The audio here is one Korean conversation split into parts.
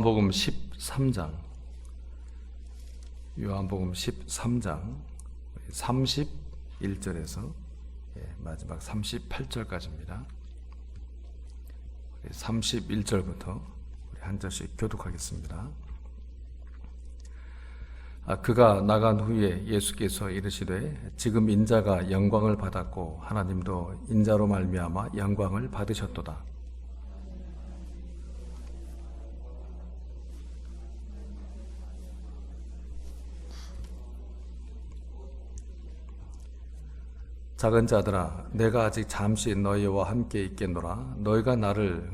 요한복음 13장 요한복음 13장 31절에서 마지막 38절까지입니다. 31절부터 한 절씩 교독하겠습니다. 그가 나간 후에 예수께서 이르시되 지금 인자가 영광을 받았고 하나님도 인자로 말미암아 영광을 받으셨도다. 작은 자들아, 내가 아직 잠시 너희와 함께 있겠노라. 너희가 나를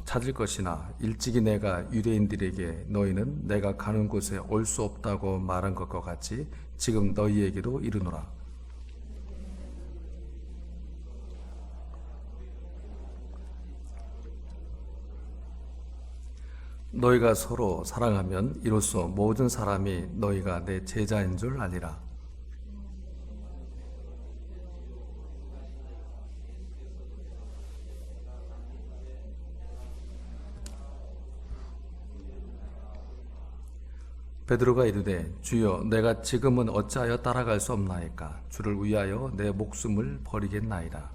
찾을 것이나 일찍이 내가 유대인들에게 너희는 내가 가는 곳에 올 수 없다고 말한 것과 같이 지금 너희에게도 이르노라. 너희가 서로 사랑하면 이로써 모든 사람이 너희가 내 제자인 줄 알리라. 베드로가 이르되 주여 내가 지금은 어찌하여 따라갈 수 없나이까. 주를 위하여 내 목숨을 버리겠나이다.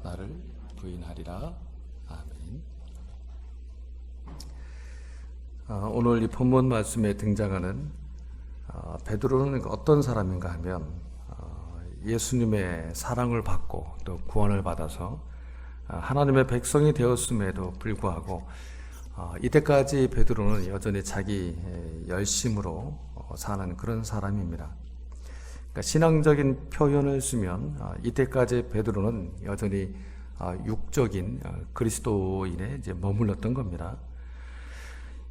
나를 부인하리라. 아멘. 오늘 이 본문 말씀에 등장하는 베드로는 어떤 사람인가 하면 예수님의 사랑을 받고 또 구원을 받아서 하나님의 백성이 되었음에도 불구하고 이때까지 베드로는 여전히 자기 열심으로 사는 그런 사람입니다. 그러니까 신앙적인 표현을 쓰면 이때까지 베드로는 여전히 육적인 그리스도인에 이제 머물렀던 겁니다.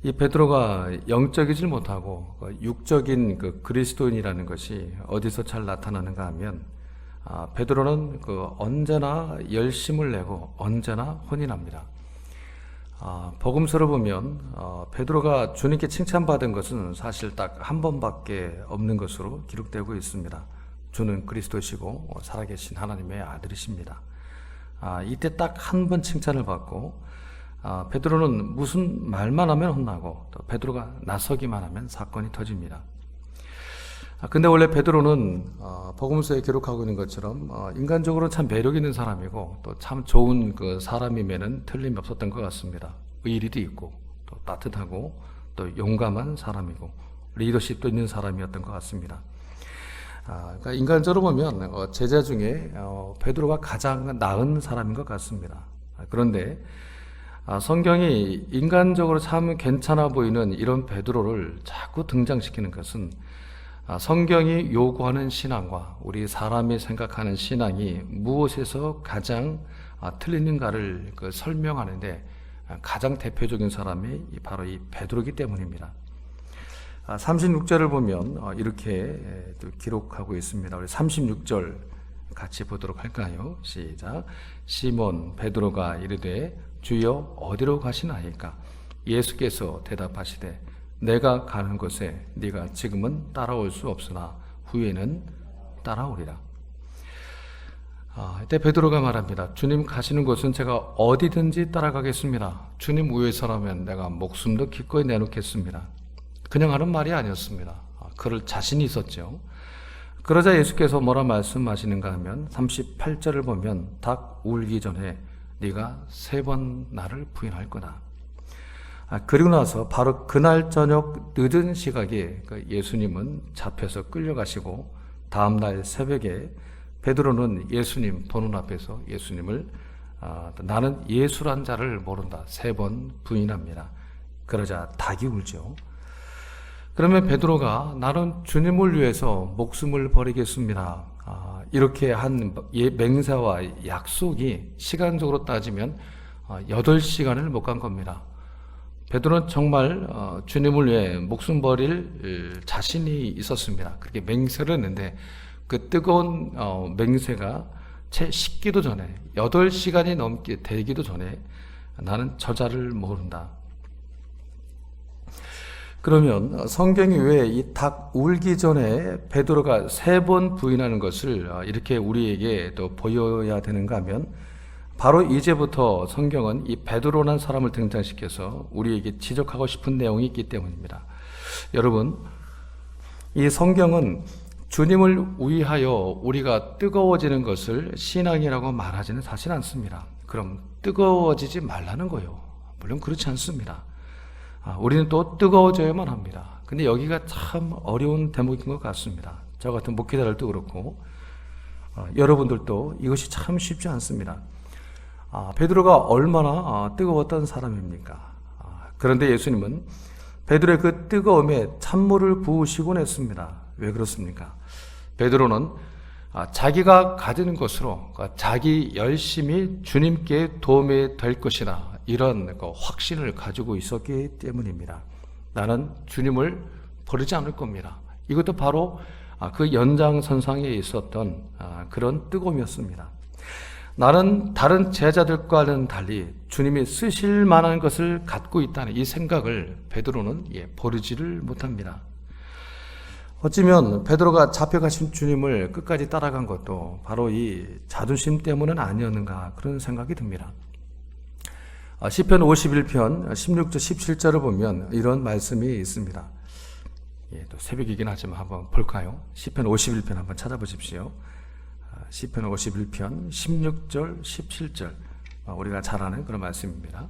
이 베드로가 영적이질 못하고 육적인 그 그리스도인이라는 것이 어디서 잘 나타나는가 하면 베드로는 언제나 열심을 내고 언제나 혼인합니다. 복음서를 보면 베드로가 주님께 칭찬받은 것은 사실 딱 한 번밖에 없는 것으로 기록되고 있습니다. 주는 그리스도시고 살아계신 하나님의 아들이십니다. 이때 딱 한 번 칭찬을 받고 베드로는 무슨 말만 하면 혼나고 또 베드로가 나서기만 하면 사건이 터집니다. 근데 원래 베드로는 복음서에 기록하고 있는 것처럼 인간적으로 참 매력 있는 사람이고 또 참 좋은 그 사람임에는 틀림이 없었던 것 같습니다. 의리도 있고 또 따뜻하고 또 용감한 사람이고 리더십도 있는 사람이었던 것 같습니다. 그러니까 인간적으로 보면 제자 중에 베드로가 가장 나은 사람인 것 같습니다. 그런데 성경이 인간적으로 참 괜찮아 보이는 이런 베드로를 자꾸 등장시키는 것은 성경이 요구하는 신앙과 우리 사람이 생각하는 신앙이 무엇에서 가장 틀리는가를 설명하는데 가장 대표적인 사람이 바로 이 베드로이기 때문입니다. 36절을 보면 이렇게 기록하고 있습니다. 우리 36절 같이 보도록 할까요? 시작. 시몬 베드로가 이르되 주여 어디로 가시나이까? 예수께서 대답하시되 내가 가는 곳에 네가 지금은 따라올 수 없으나 후에는 따라오리라. 이때 베드로가 말합니다. 주님 가시는 곳은 제가 어디든지 따라가겠습니다. 주님 위해서라면 내가 목숨도 기꺼이 내놓겠습니다. 그냥 하는 말이 아니었습니다. 그럴 자신이 있었죠. 그러자 예수께서 뭐라 말씀하시는가 하면 38절을 보면 닭 울기 전에 네가 3번 나를 부인할 거다. 그리고 나서 바로 그날 저녁 늦은 시각에 예수님은 잡혀서 끌려가시고 다음날 새벽에 베드로는 예수님 보는 앞에서 예수님을 나는 예수란 자를 모른다 3번 부인합니다. 그러자 닭이 울죠. 그러면 베드로가 나는 주님을 위해서 목숨을 버리겠습니다. 이렇게 한 맹세와 약속이 시간적으로 따지면 8시간을 못 간 겁니다. 베드로는 정말 주님을 위해 목숨 버릴 자신이 있었습니다. 그렇게 맹세를 했는데 그 뜨거운 맹세가 채 식기도 전에 8시간이 넘게 되기도 전에 나는 저자를 모른다. 그러면 성경이 왜 이 닭 울기 전에 베드로가 3번 부인하는 것을 이렇게 우리에게 또 보여야 되는가 하면, 바로 이제부터 성경은 이 베드로라는 사람을 등장시켜서 우리에게 지적하고 싶은 내용이 있기 때문입니다. 여러분, 이 성경은 주님을 위하여 우리가 뜨거워지는 것을 신앙이라고 말하지는 사실 않습니다. 그럼 뜨거워지지 말라는 거예요. 물론 그렇지 않습니다. 우리는 또 뜨거워져야만 합니다. 근데 여기가 참 어려운 대목인 것 같습니다. 저 같은 목회자들도 그렇고 여러분들도 이것이 참 쉽지 않습니다. 베드로가 얼마나 뜨거웠던 사람입니까? 그런데 예수님은 베드로의 그 뜨거움에 찬물을 부으시곤 했습니다. 왜 그렇습니까? 베드로는 자기가 가진 것으로 자기 열심히 주님께 도움이 될 것이라 이런 확신을 가지고 있었기 때문입니다. 나는 주님을 버리지 않을 겁니다. 이것도 바로 그 연장선상에 있었던 그런 뜨거움이었습니다. 나는 다른 제자들과는 달리 주님이 쓰실 만한 것을 갖고 있다는 이 생각을 베드로는 버리지를 못합니다. 어쩌면 베드로가 잡혀가신 주님을 끝까지 따라간 것도 바로 이 자존심 때문은 아니었는가, 그런 생각이 듭니다. 시편 51편 16절 17절을 보면 이런 말씀이 있습니다. 또 새벽이긴 하지만 한번 볼까요? 시편 51편 한번 찾아보십시오. 시편 51편 16절 17절, 우리가 잘 아는 그런 말씀입니다.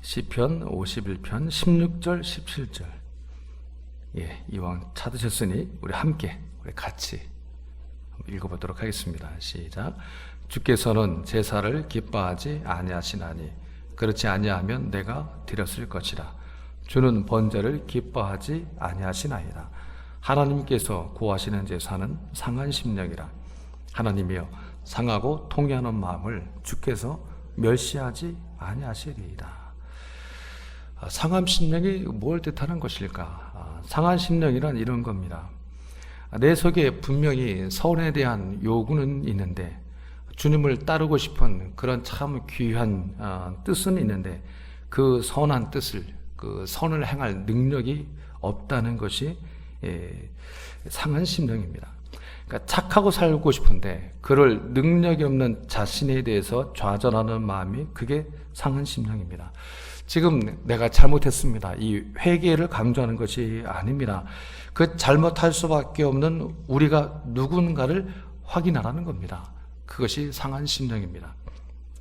시편 51편 16절 17절. 이왕 찾으셨으니 우리 함께 우리 같이 읽어보도록 하겠습니다. 시작. 주께서는 제사를 기뻐하지 아니하시나니 그렇지 아니하면 내가 드렸을 것이라. 주는 번제를 기뻐하지 아니하시나이다. 하나님께서 구하시는 제사는 상한 심령이라. 하나님이여, 상하고 통회하는 마음을 주께서 멸시하지 아니하시리이다. 상한 심령이 뭘 뜻하는 것일까? 상한 심령이란 이런 겁니다. 내 속에 분명히 선에 대한 요구는 있는데, 주님을 따르고 싶은 그런 참 귀한 뜻은 있는데, 그 선한 뜻을, 그 선을 행할 능력이 없다는 것이 상한 심령입니다. 그러니까 착하고 살고 싶은데 그럴 능력이 없는 자신에 대해서 좌절하는 마음이, 그게 상한 심령입니다. 지금 내가 잘못했습니다, 이 회개를 강조하는 것이 아닙니다. 그 잘못할 수밖에 없는 우리가 누군가를 확인하라는 겁니다. 그것이 상한 심령입니다.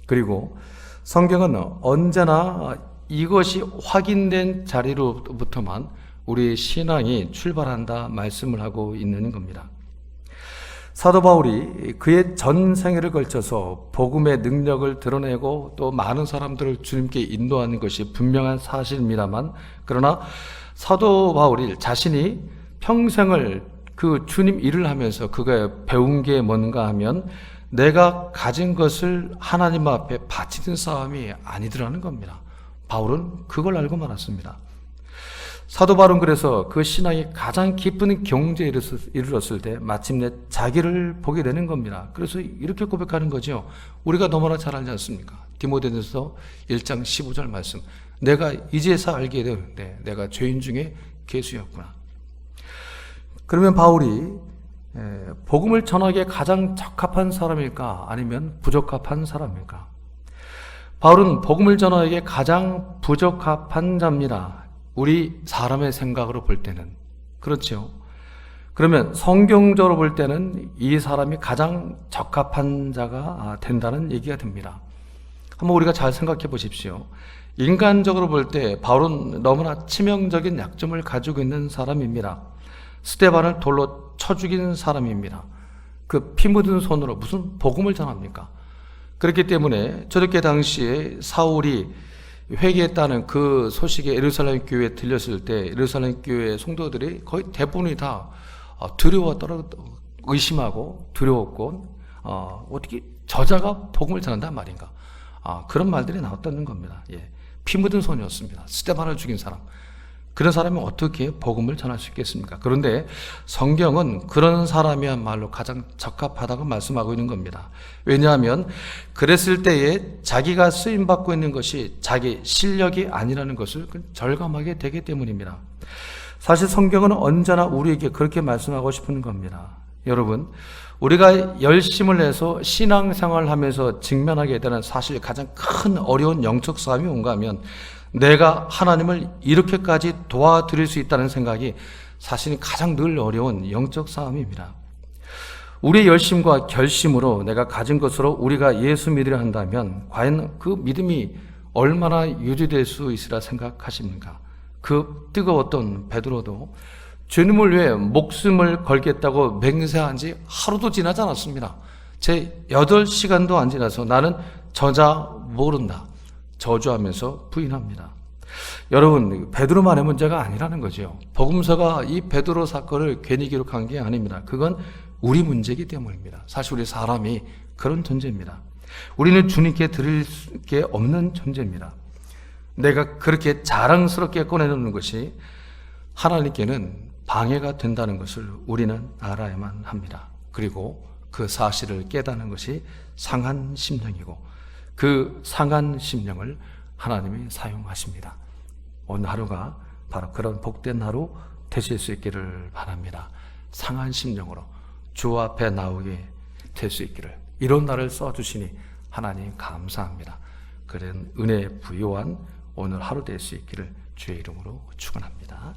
그리고 성경은 언제나 이것이 확인된 자리로부터만 우리의 신앙이 출발한다 말씀을 하고 있는 겁니다. 사도 바울이 그의 전 생애를 걸쳐서 복음의 능력을 드러내고 또 많은 사람들을 주님께 인도하는 것이 분명한 사실입니다만, 그러나 사도 바울이 자신이 평생을 그 주님 일을 하면서 그가 배운 게 뭔가 하면, 내가 가진 것을 하나님 앞에 바치는 싸움이 아니더라는 겁니다. 바울은 그걸 알고 말았습니다. 사도 바울은 그래서 그 신앙이 가장 깊은 경지에 이르렀을 때 마침내 자기를 보게 되는 겁니다. 그래서 이렇게 고백하는 거죠. 우리가 너무나 잘 알지 않습니까? 디모데전서 1장 15절 말씀. 내가 이제서 알게 되는데 내가 죄인 중에 괴수였구나. 그러면 바울이 복음을 전하기에 가장 적합한 사람일까, 아니면 부적합한 사람일까? 바울은 복음을 전하기에 가장 부적합한 자입니다. 우리 사람의 생각으로 볼 때는. 그렇죠. 그러면 성경적으로 볼 때는 이 사람이 가장 적합한 자가 된다는 얘기가 됩니다. 한번 우리가 잘 생각해 보십시오. 인간적으로 볼 때 바울은 너무나 치명적인 약점을 가지고 있는 사람입니다. 스데반을 돌로 쳐 죽인 사람입니다. 그 피 묻은 손으로 무슨 복음을 전합니까? 그렇기 때문에 저렇게 당시에 사울이 회개했다는 그 소식이 예루살렘 교회에 들렸을 때 예루살렘 교회 성도들이 거의 대부분이 다 두려웠더라, 의심하고 두려웠고, 어떻게 저자가 복음을 전한단 말인가, 그런 말들이 나왔다는 겁니다. 피 묻은 손이었습니다. 스데반을 죽인 사람. 그런 사람이 어떻게 복음을 전할 수 있겠습니까? 그런데 성경은 그런 사람이야말로 가장 적합하다고 말씀하고 있는 겁니다. 왜냐하면 그랬을 때에 자기가 쓰임받고 있는 것이 자기 실력이 아니라는 것을 절감하게 되기 때문입니다. 사실 성경은 언제나 우리에게 그렇게 말씀하고 싶은 겁니다. 여러분, 우리가 열심을 내서 신앙생활을 하면서 직면하게 되는 사실 가장 큰 어려운 영적 싸움이 뭔가 하면 내가 하나님을 이렇게까지 도와드릴 수 있다는 생각이 사실 가장 늘 어려운 영적 싸움입니다. 우리의 열심과 결심으로 내가 가진 것으로 우리가 예수 믿으려 한다면 과연 그 믿음이 얼마나 유지될 수 있으라 생각하십니까? 그 뜨거웠던 베드로도 주님을 위해 목숨을 걸겠다고 맹세한 지 하루도 지나지 않았습니다. 제 8시간도 안 지나서 나는 저자 모른다 저주하면서 부인합니다. 여러분, 베드로만의 문제가 아니라는 거죠. 복음서가 이 베드로 사건을 괜히 기록한 게 아닙니다. 그건 우리 문제이기 때문입니다. 사실 우리 사람이 그런 존재입니다. 우리는 주님께 드릴 게 없는 존재입니다. 내가 그렇게 자랑스럽게 꺼내놓는 것이 하나님께는 방해가 된다는 것을 우리는 알아야만 합니다. 그리고 그 사실을 깨닫는 것이 상한 심령이고 그 상한 심령을 하나님이 사용하십니다. 오늘 하루가 바로 그런 복된 하루 되실 수 있기를 바랍니다. 상한 심령으로 주 앞에 나오게 될 수 있기를, 이런 날을 써주시니 하나님 감사합니다. 그런 은혜 부요한 오늘 하루 될 수 있기를 주의 이름으로 축원합니다.